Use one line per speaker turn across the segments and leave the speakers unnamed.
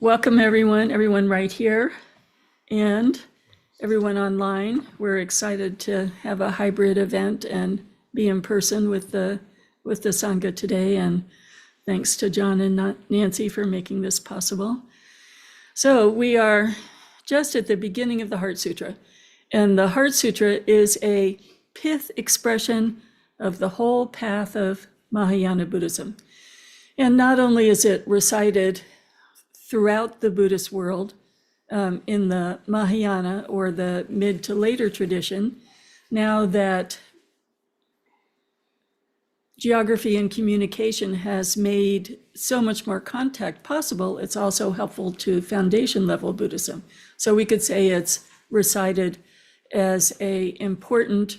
Welcome everyone right here and everyone online. We're excited to have a hybrid event and be in person with the Sangha today, and thanks to John and Nancy for making this possible. So we are just at the beginning of the Heart Sutra, and the Heart Sutra is a pith expression of the whole path of Mahayana Buddhism. And not only is it recited throughout the Buddhist world in the Mahayana or the mid to later tradition, now that geography and communication has made so much more contact possible, it's also helpful to foundation level Buddhism. So we could say it's recited as a important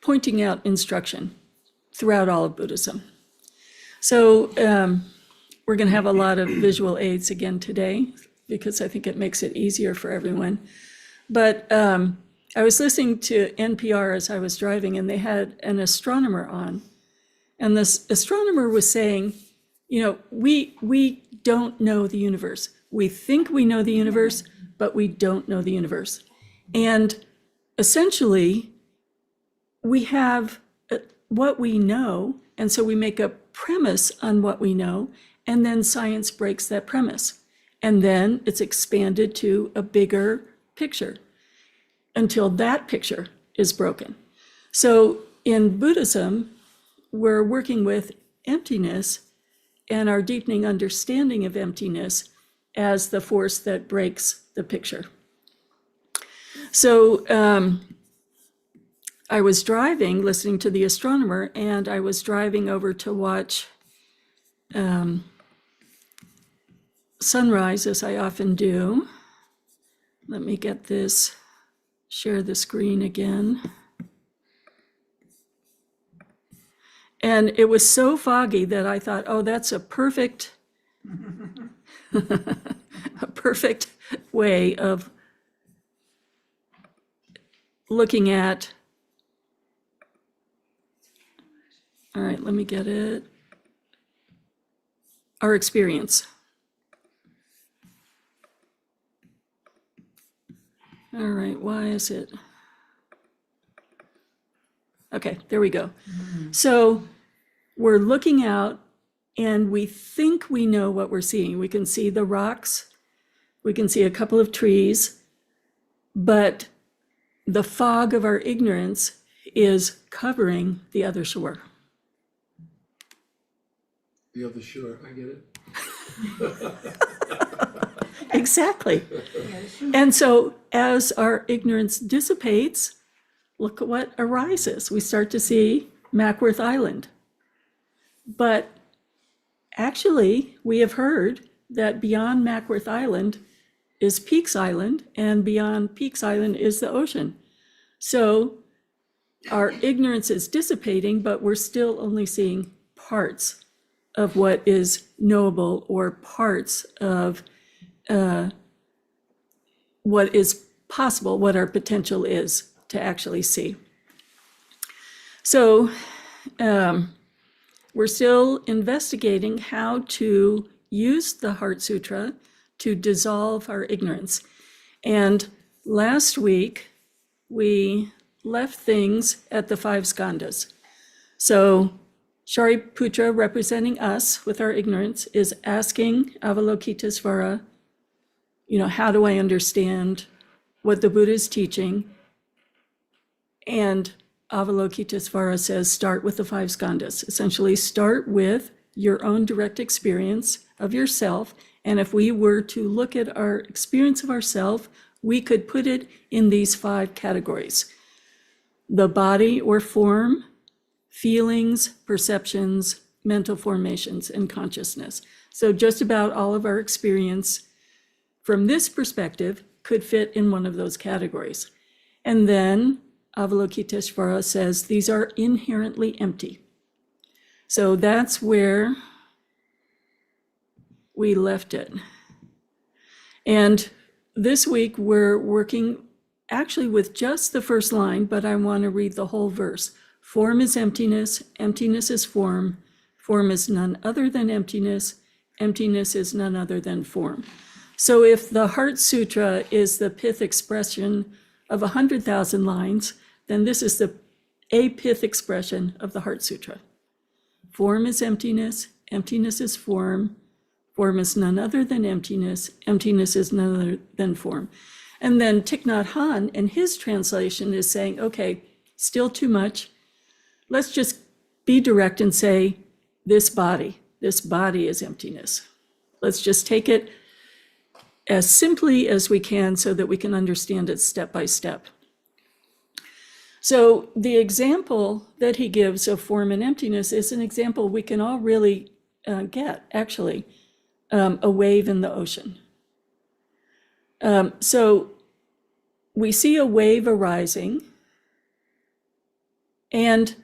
pointing out instruction throughout all of Buddhism. So we're going to have a lot of visual aids again today because I think it makes it easier for everyone. But I was listening to NPR as I was driving, and they had an astronomer on. And this astronomer was saying, you know, we don't know the universe. We think we know the universe, but we don't know the universe. And essentially, we have what we know, and so we make a premise on what we know, and then science breaks that premise. And then it's expanded to a bigger picture until that picture is broken. So in Buddhism, we're working with emptiness and our deepening understanding of emptiness as the force that breaks the picture. So I was driving, listening to the astronomer, and I was driving over to watch sunrise, as I often do. Let me get this, share the screen again. And it was so foggy that I thought, oh, that's a perfect, a perfect way of looking at, all right, let me get it, our experience. All right, why is it? Okay, there we go. So we're looking out and we think we know what we're seeing. We can see the rocks, we can see a couple of trees, but the fog of our ignorance is covering the other shore.
The other shore, I get it.
Exactly. And so as our ignorance dissipates, look at what arises. We start to see Mackworth Island. But actually, we have heard that beyond Mackworth Island is Peaks Island, and beyond Peaks Island is the ocean. So our ignorance is dissipating, but we're still only seeing parts of what is knowable or parts of what is possible, what our potential is to actually see. So we're still investigating how to use the Heart Sutra to dissolve our ignorance. And last week, we left things at the 5 skandhas. So Shariputra, representing us with our ignorance, is asking Avalokitesvara, you know, how do I understand what the Buddha is teaching? And Avalokitesvara says, start with the 5 skandhas. Essentially, start with your own direct experience of yourself. And if we were to look at our experience of ourself, we could put it in these 5 categories: the body or form, feelings, perceptions, mental formations, and consciousness. So just about all of our experience from this perspective could fit in one of those categories. And then Avalokitesvara says these are inherently empty. So that's where we left it. And this week we're working actually with just the first line, but I want to read the whole verse. Form is emptiness, emptiness is form is none other than emptiness, emptiness is none other than form. So if the Heart Sutra is the pith expression of 100,000 lines, then this is a pith expression of the Heart Sutra. Form is emptiness, emptiness is form is none other than emptiness, emptiness is none other than form. And then Thich Nhat Hanh in his translation is saying, okay, still too much. Let's just be direct and say, this body is emptiness. Let's just take it as simply as we can so that we can understand it step by step. So the example that he gives of form and emptiness is an example we can all really get, actually, a wave in the ocean. So we see a wave arising, and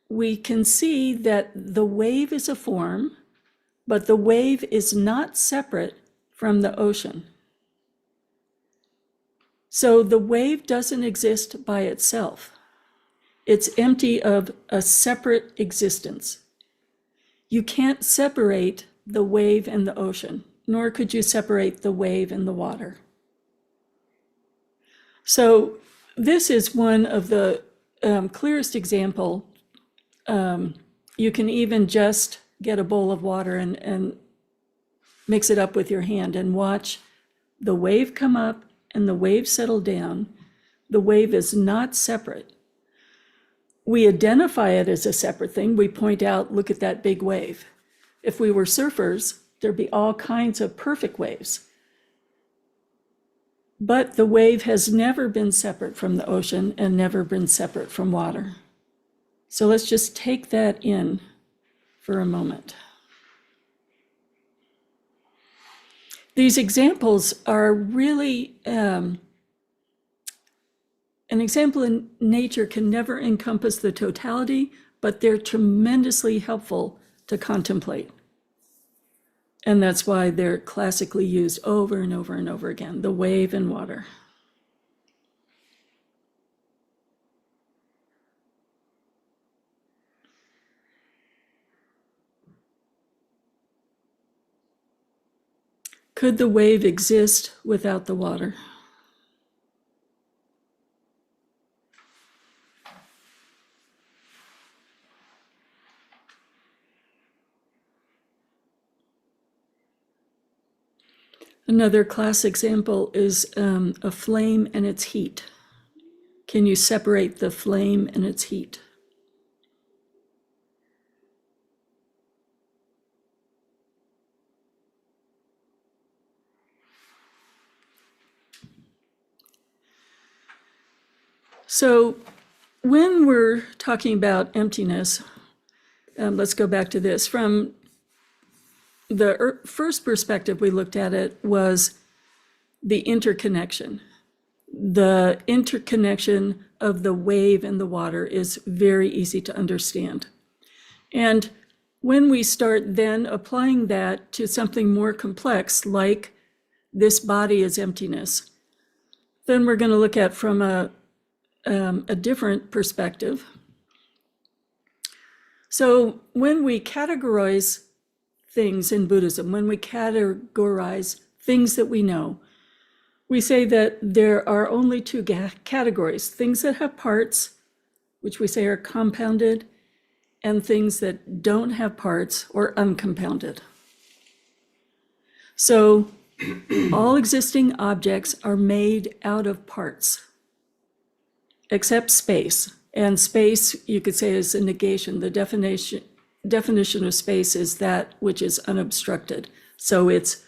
we can see that the wave is a form, but the wave is not separate from the ocean. So the wave doesn't exist by itself. It's empty of a separate existence. You can't separate the wave and the ocean, nor could you separate the wave and the water. So this is one of the clearest example. You can even just get a bowl of water and mix it up with your hand and watch the wave come up and the wave settle down. The wave is not separate. We identify it as a separate thing. We point out, look at that big wave. If we were surfers, there'd be all kinds of perfect waves. But the wave has never been separate from the ocean and never been separate from water. So let's just take that in for a moment. These examples are really, an example in nature can never encompass the totality, but they're tremendously helpful to contemplate. And that's why they're classically used over and over and over again, the wave and water. Could the wave exist without the water? Another class example is a flame and its heat. Can you separate the flame and its heat? So when we're talking about emptiness, let's go back to this. From the first perspective we looked at it was the interconnection. The interconnection of the wave and the water is very easy to understand. And when we start then applying that to something more complex, like this body is emptiness, then we're going to look at from a different perspective. So when we categorize things in Buddhism, when we categorize things that we know, we say that there are only two categories: things that have parts, which we say are compounded, and things that don't have parts or uncompounded. So all existing objects are made out of parts, except space. And space, you could say, is a negation. The definition of space is that which is unobstructed. So it's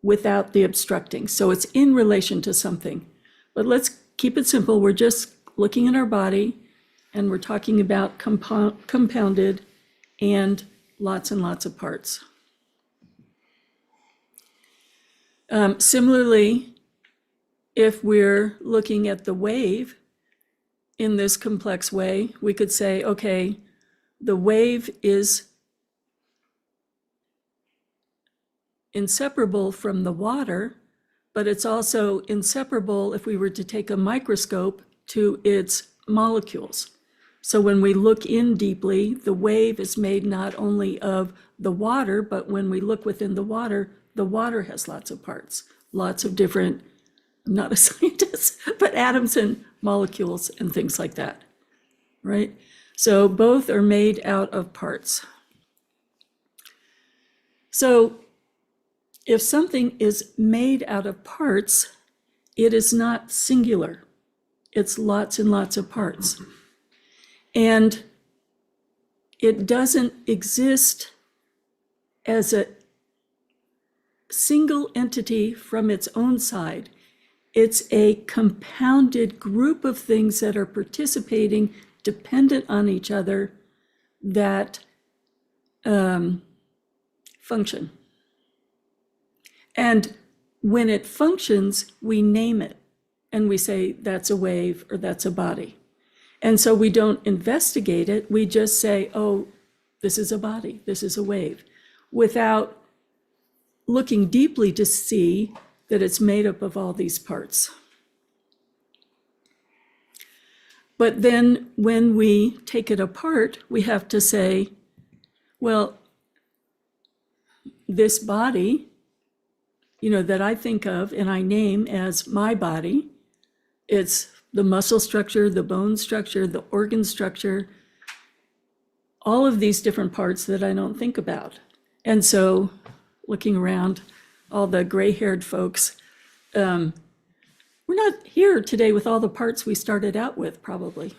without the obstructing. So it's in relation to something. But let's keep it simple. We're just looking at our body, and we're talking about compounded and lots of parts. Similarly, if we're looking at the wave in this complex way, we could say, okay, the wave is inseparable from the water, but it's also inseparable, if we were to take a microscope, to its molecules. So when we look in deeply, the wave is made not only of the water, but when we look within the water has lots of parts, lots of different, I'm not a scientist, but atoms and molecules and things like that, right? So both are made out of parts. So if something is made out of parts, it is not singular. It's lots and lots of parts. And it doesn't exist as a single entity from its own side. It's a compounded group of things that are participating, dependent on each other, that function. And when it functions, we name it and we say that's a wave or that's a body. And so we don't investigate it, we just say, oh, this is a body, this is a wave, without looking deeply to see that it's made up of all these parts. But then when we take it apart, we have to say, well, this body, that I think of and I name as my body, it's the muscle structure, the bone structure, the organ structure, all of these different parts that I don't think about. And so looking around, all the gray-haired folks, we're not here today with all the parts we started out with, probably.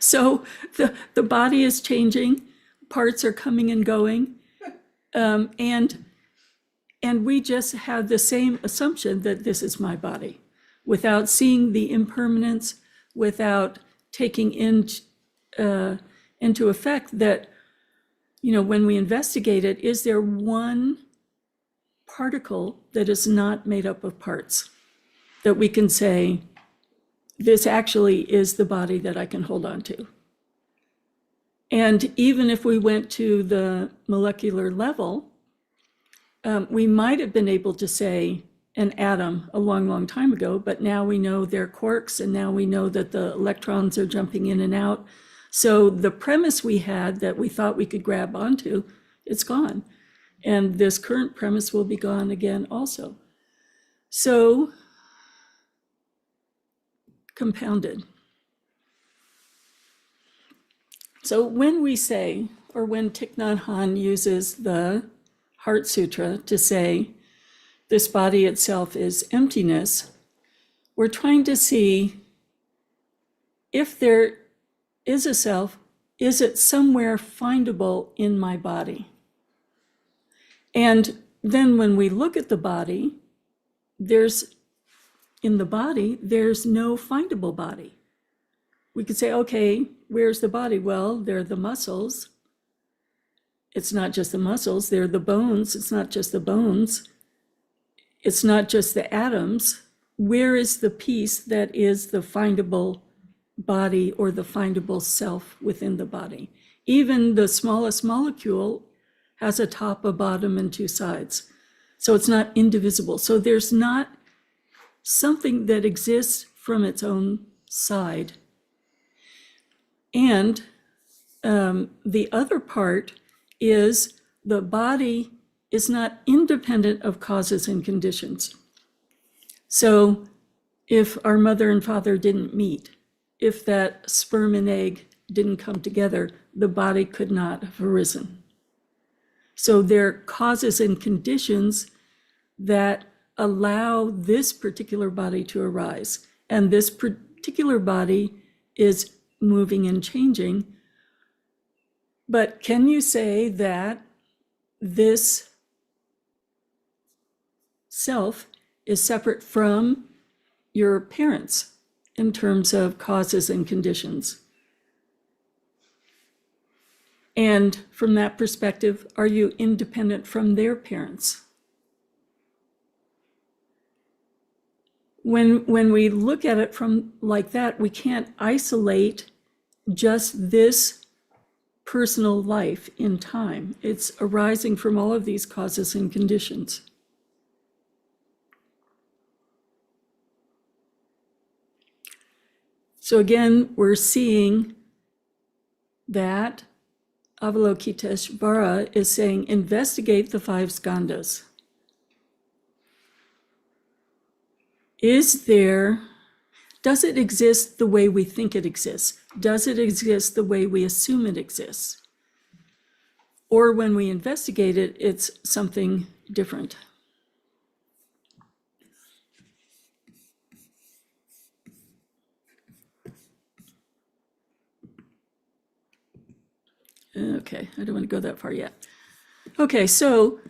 So the body is changing, parts are coming and going, and we just have the same assumption that this is my body, without seeing the impermanence, without taking into effect that, when we investigate it, is there one particle that is not made up of parts that we can say, this actually is the body that I can hold on to? And even if we went to the molecular level, we might have been able to say an atom a long, long time ago, but now we know they're quarks, and now we know that the electrons are jumping in and out. So the premise we had that we thought we could grab onto, it's gone. And this current premise will be gone again also. So compounded. So when we say, or when Thich Nhat Hanh uses the Heart Sutra to say, this body itself is emptiness, we're trying to see if there is a self, is it somewhere findable in my body? And then when we look at the body, there's no findable body. We could say, okay, where's the body? Well, there are the muscles. It's not just the muscles, they're the bones. It's not just the bones. It's not just the atoms. Where is the piece that is the findable body or the findable self within the body? Even the smallest molecule has a top, a bottom, and two sides. So it's not indivisible. So there's not something that exists from its own side. And the other part is the body is not independent of causes and conditions. So if our mother and father didn't meet, if that sperm and egg didn't come together, the body could not have arisen. So there are causes and conditions that allow this particular body to arise. And this particular body is moving and changing. But can you say that this self is separate from your parents in terms of causes and conditions? And from that perspective, are you independent from their parents? When we look at it from like that, we can't isolate just this personal life in time. It's arising from all of these causes and conditions. So again, we're seeing that Avalokiteshvara is saying, investigate the five skandhas. Does it exist the way we think it exists? Does it exist the way we assume it exists? Or when we investigate it, it's something different. Okay, I don't want to go that far yet. Okay, so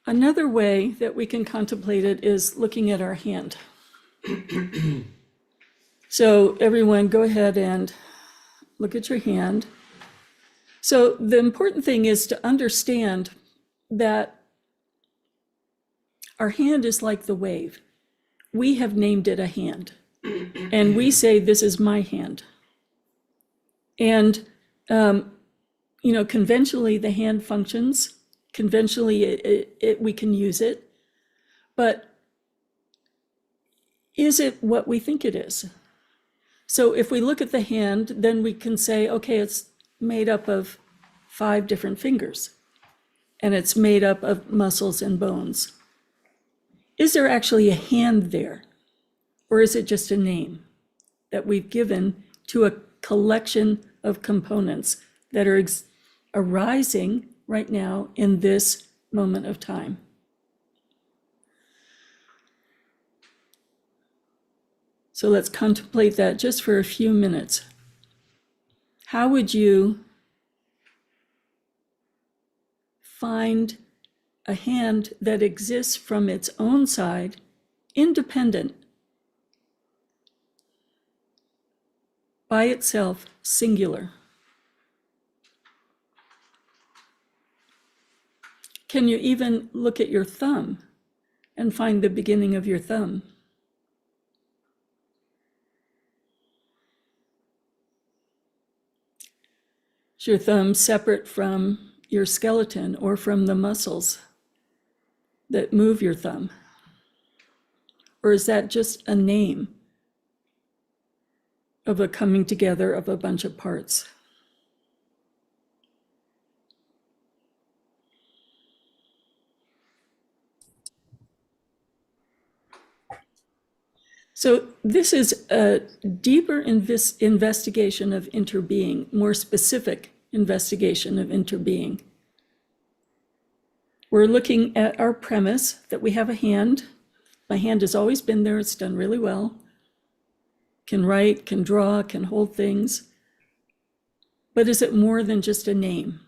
another way that we can contemplate it is looking at our hand. So everyone, go ahead and look at your hand. So the important thing is to understand that our hand is like the wave. We have named it a hand, and we say, this is my hand. And, conventionally the hand functions. Conventionally, we can use it. But is it what we think it is? So if we look at the hand, then we can say, okay, it's made up of 5 different fingers, and it's made up of muscles and bones. Is there actually a hand there? Or is it just a name that we've given to a collection of components that are arising right now in this moment of time? So let's contemplate that just for a few minutes. How would you find a hand that exists from its own side, independent, by itself, singular? Can you even look at your thumb and find the beginning of your thumb? Is your thumb separate from your skeleton or from the muscles that move your thumb? Or is that just a name of a coming together of a bunch of parts? So this is a deeper investigation of interbeing, more specific investigation of interbeing. We're looking at our premise that we have a hand. My hand has always been there. It's done really well. Can write, can draw, can hold things. But is it more than just a name?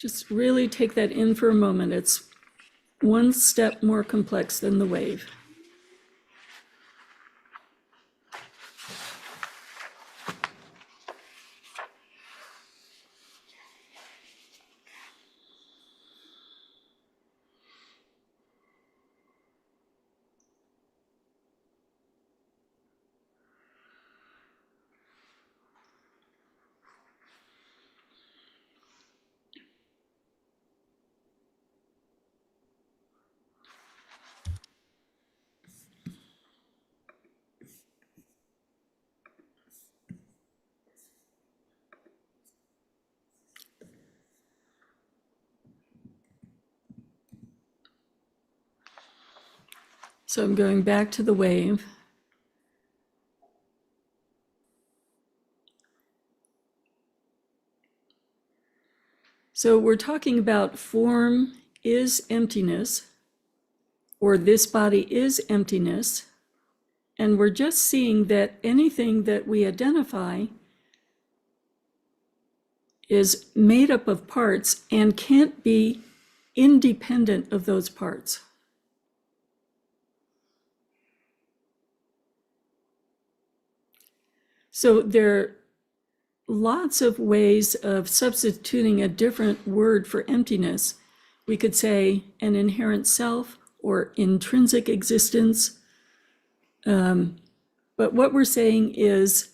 Just really take that in for a moment. It's one step more complex than the wave. So I'm going back to the wave. So we're talking about form is emptiness, or this body is emptiness. And we're just seeing that anything that we identify is made up of parts and can't be independent of those parts. So there are lots of ways of substituting a different word for emptiness. We could say an inherent self or intrinsic existence. But what we're saying is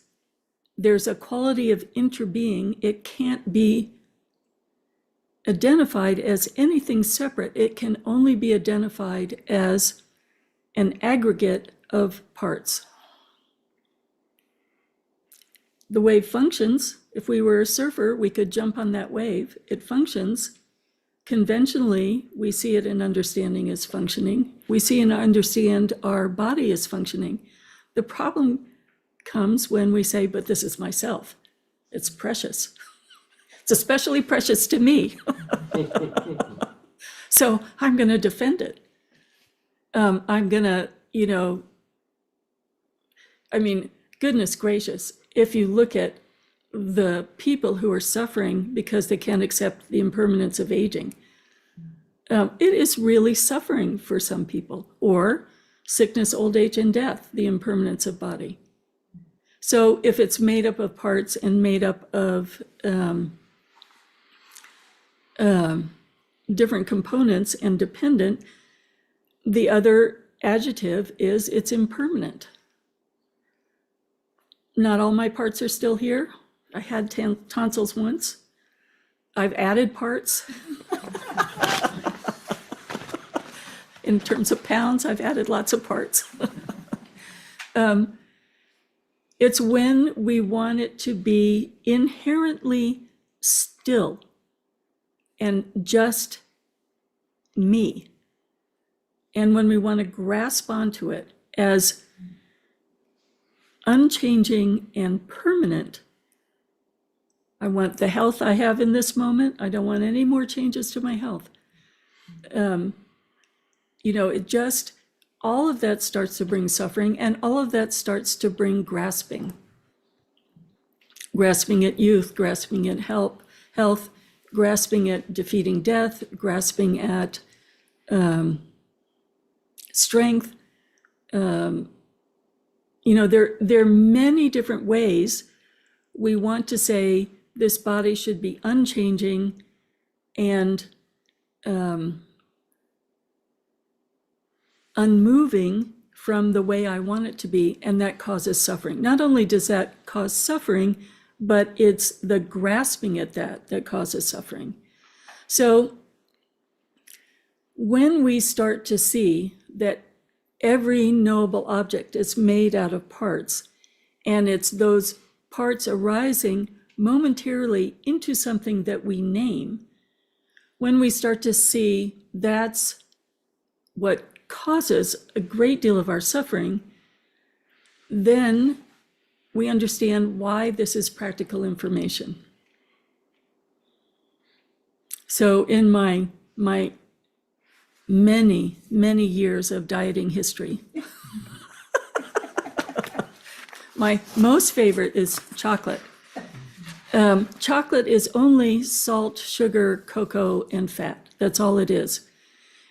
there's a quality of interbeing. It can't be identified as anything separate. It can only be identified as an aggregate of parts. The wave functions. If we were a surfer, we could jump on that wave. It functions. Conventionally, we see it and understanding as functioning. We see and understand our body as functioning. The problem comes when we say, but this is myself. It's precious. It's especially precious to me. So I'm going to defend it. I'm going to, goodness gracious, if you look at the people who are suffering because they can't accept the impermanence of aging, it is really suffering for some people, or sickness, old age, and death, the impermanence of body. So if it's made up of parts and made up of different components and dependent, the other adjective is it's impermanent. Not all my parts are still here. I had tonsils once. I've added parts. In terms of pounds, I've added lots of parts. It's when we want it to be inherently still and just me. And when we want to grasp onto it as unchanging and permanent, I want the health I have in this moment. I don't want any more changes to my health. It just, all of that starts to bring suffering, and all of that starts to bring grasping. Grasping at youth, grasping at health, grasping at defeating death, grasping at strength. There are many different ways we want to say this body should be unchanging and unmoving from the way I want it to be, and that causes suffering. Not only does that cause suffering, but it's the grasping at that causes suffering. So when we start to see that every knowable object is made out of parts, and it's those parts arising momentarily into something that we name, when we start to see that's what causes a great deal of our suffering, then we understand why this is practical information. So in my many, many years of dieting history, my most favorite is chocolate. Chocolate is only salt, sugar, cocoa, and fat. That's all it is.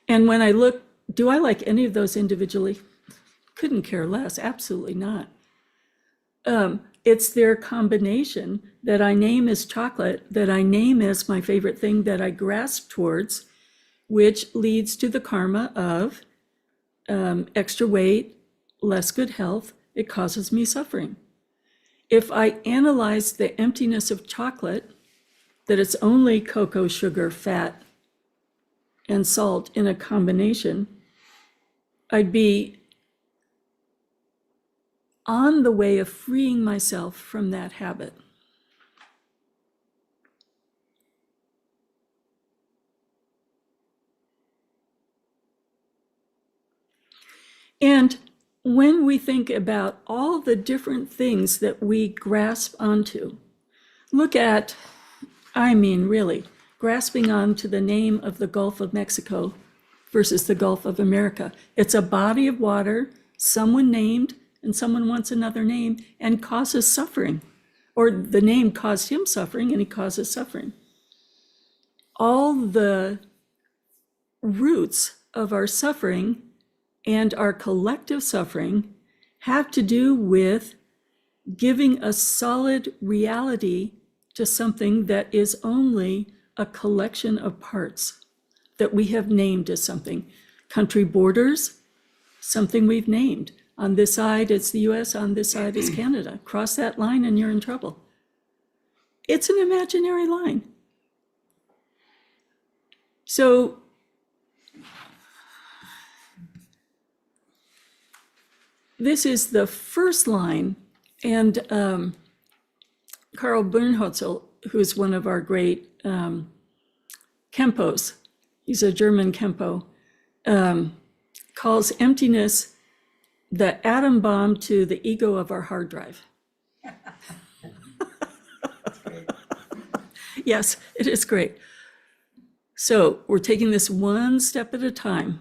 And when I look, do I like any of those individually? Couldn't care less, absolutely not. It's their combination that I name as chocolate, that I name as my favorite thing that I grasp towards, which leads to the karma of extra weight, less good health. It causes me suffering. If I analyze the emptiness of chocolate, that it's only cocoa, sugar, fat, and salt in a combination, I'd be on the way of freeing myself from that habit. And when we think about all the different things that we grasp onto, look at, really, grasping onto the name of the Gulf of Mexico versus the Gulf of America. It's a body of water, someone named, and someone wants another name and causes suffering. Or the name caused him suffering and he causes suffering. All the roots of our suffering and our collective suffering have to do with giving a solid reality to something that is only a collection of parts that we have named as something. Country borders, something we've named. On this side, it's the US, on this side is Canada. Cross that line and you're in trouble. It's an imaginary line. So this is the first line, and Karl Bernhotzel, who's one of our great Khenpos, he's a German Khenpo, calls emptiness the atom bomb to the ego of our hard drive. Yes, it is great. So we're taking this one step at a time.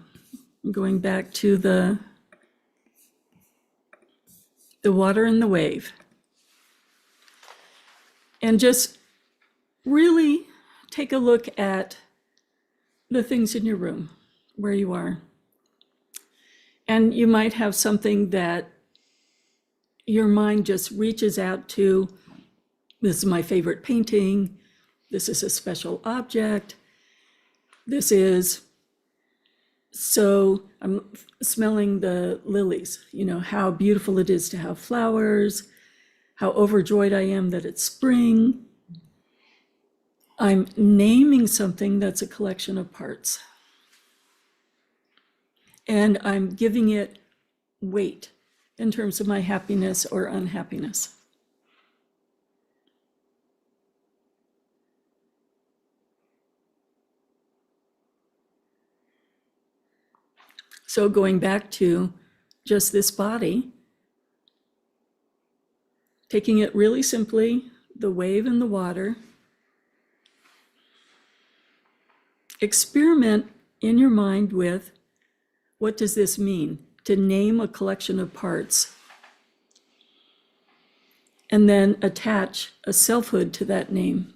I'm going back to the water and the wave. And just really take a look at the things in your room, where you are. And you might have something that your mind just reaches out to. This is my favorite painting. This is a special object. This is, so I'm smelling the lilies, how beautiful it is to have flowers, how overjoyed I am that it's spring. I'm naming something that's a collection of parts. And I'm giving it weight in terms of my happiness or unhappiness. So going back to just this body, taking it really simply, the wave and the water, experiment in your mind with, what does this mean? To name a collection of parts, and then attach a selfhood to that name.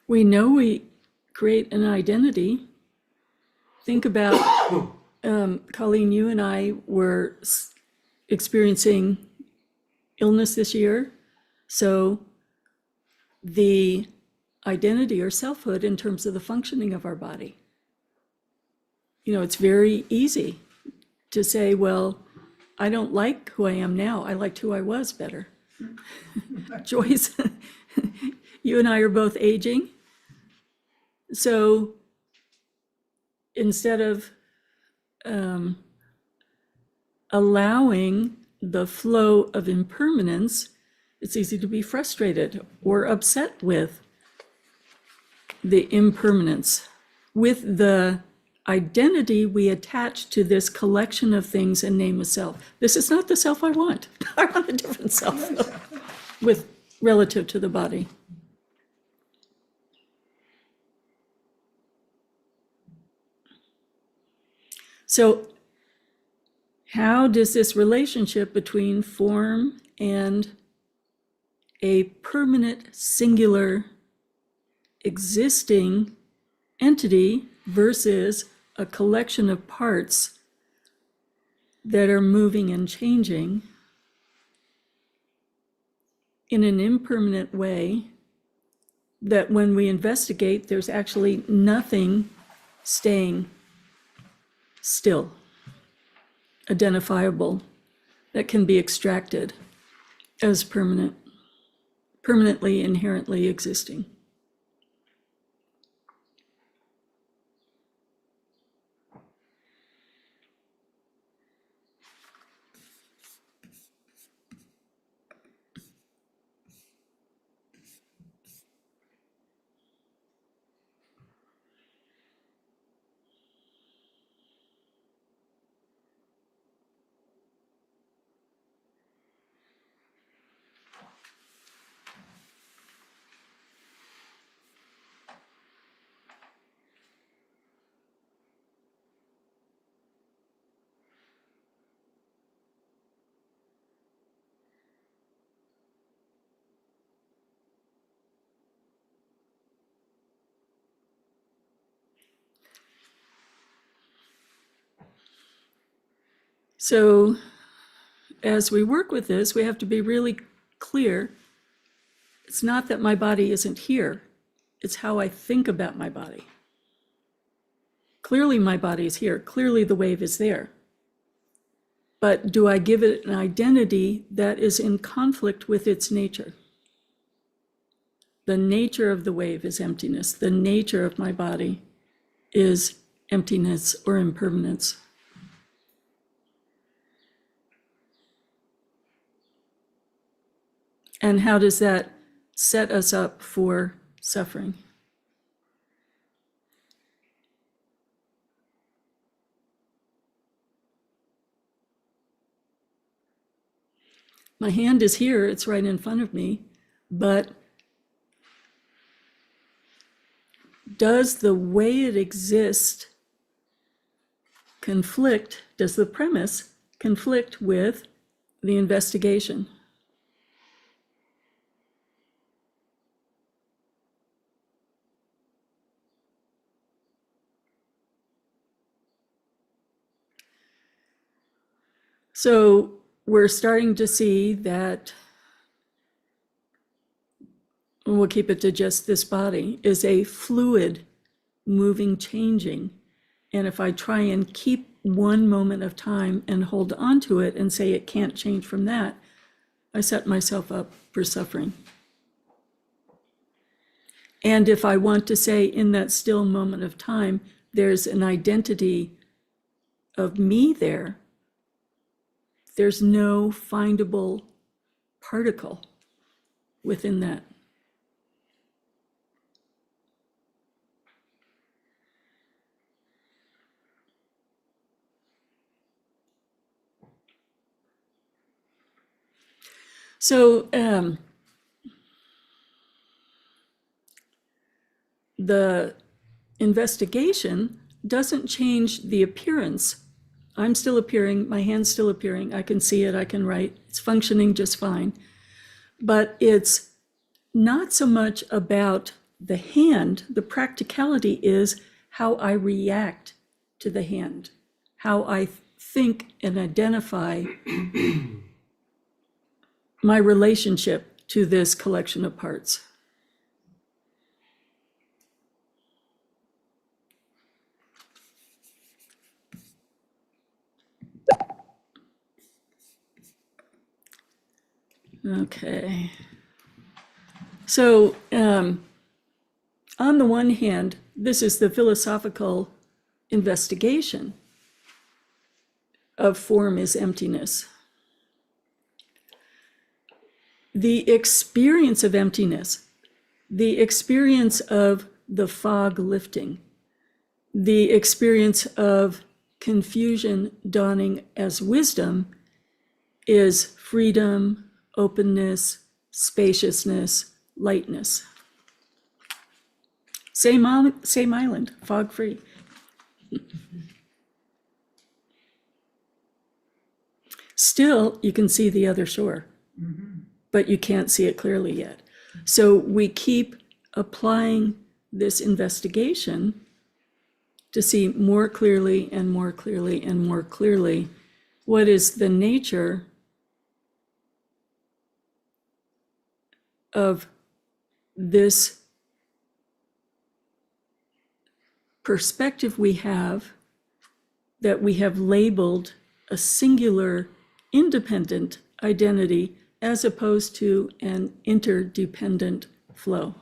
We know we create an identity. Think about, Colleen, you and I were experiencing illness this year. So the identity or selfhood in terms of the functioning of our body. It's very easy to say, well, I don't like who I am now. I liked who I was better. Joyce, you and I are both aging. So instead of allowing the flow of impermanence, it's easy to be frustrated or upset with the impermanence, with the identity we attach to this collection of things and name a self. This is not the self I want. I want a different self with relative to the body. So how does this relationship between form and a permanent, singular, existing entity versus a collection of parts that are moving and changing in an impermanent way, that when we investigate, there's actually nothing staying still, identifiable, that can be extracted as permanently, inherently existing. So as we work with this, we have to be really clear. It's not that my body isn't here. It's how I think about my body. Clearly my body is here. Clearly the wave is there. But do I give it an identity that is in conflict with its nature? The nature of the wave is emptiness. The nature of my body is emptiness or impermanence. And how does that set us up for suffering? My hand is here, it's right in front of me, but does the way it exists conflict, does the premise conflict with the investigation? So we're starting to see that, we'll keep it to just this body, is a fluid, moving, changing. And if I try and keep one moment of time and hold on to it and say it can't change from that, I set myself up for suffering. And if I want to say in that still moment of time, there's an identity of me there, there's no findable particle within that. So the investigation doesn't change the appearance. I'm still appearing, my hand's still appearing, I can see it, I can write, it's functioning just fine. But it's not so much about the hand, the practicality is how I react to the hand, how I think and identify my relationship to this collection of parts. Okay. So on the one hand, this is the philosophical investigation of form is emptiness. The experience of emptiness, the experience of the fog lifting, the experience of confusion dawning as wisdom is freedom, openness, spaciousness, lightness. Same island, fog-free. Still, you can see the other shore, but you can't see it clearly yet. So we keep applying this investigation to see more clearly and more clearly and more clearly what is the nature of this perspective we have that we have labeled a singular independent identity as opposed to an interdependent flow.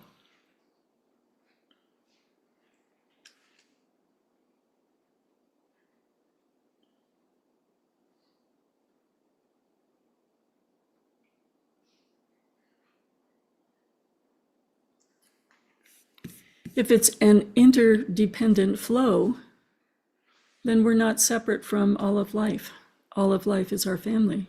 If it's an interdependent flow, then we're not separate from all of life. All of life is our family.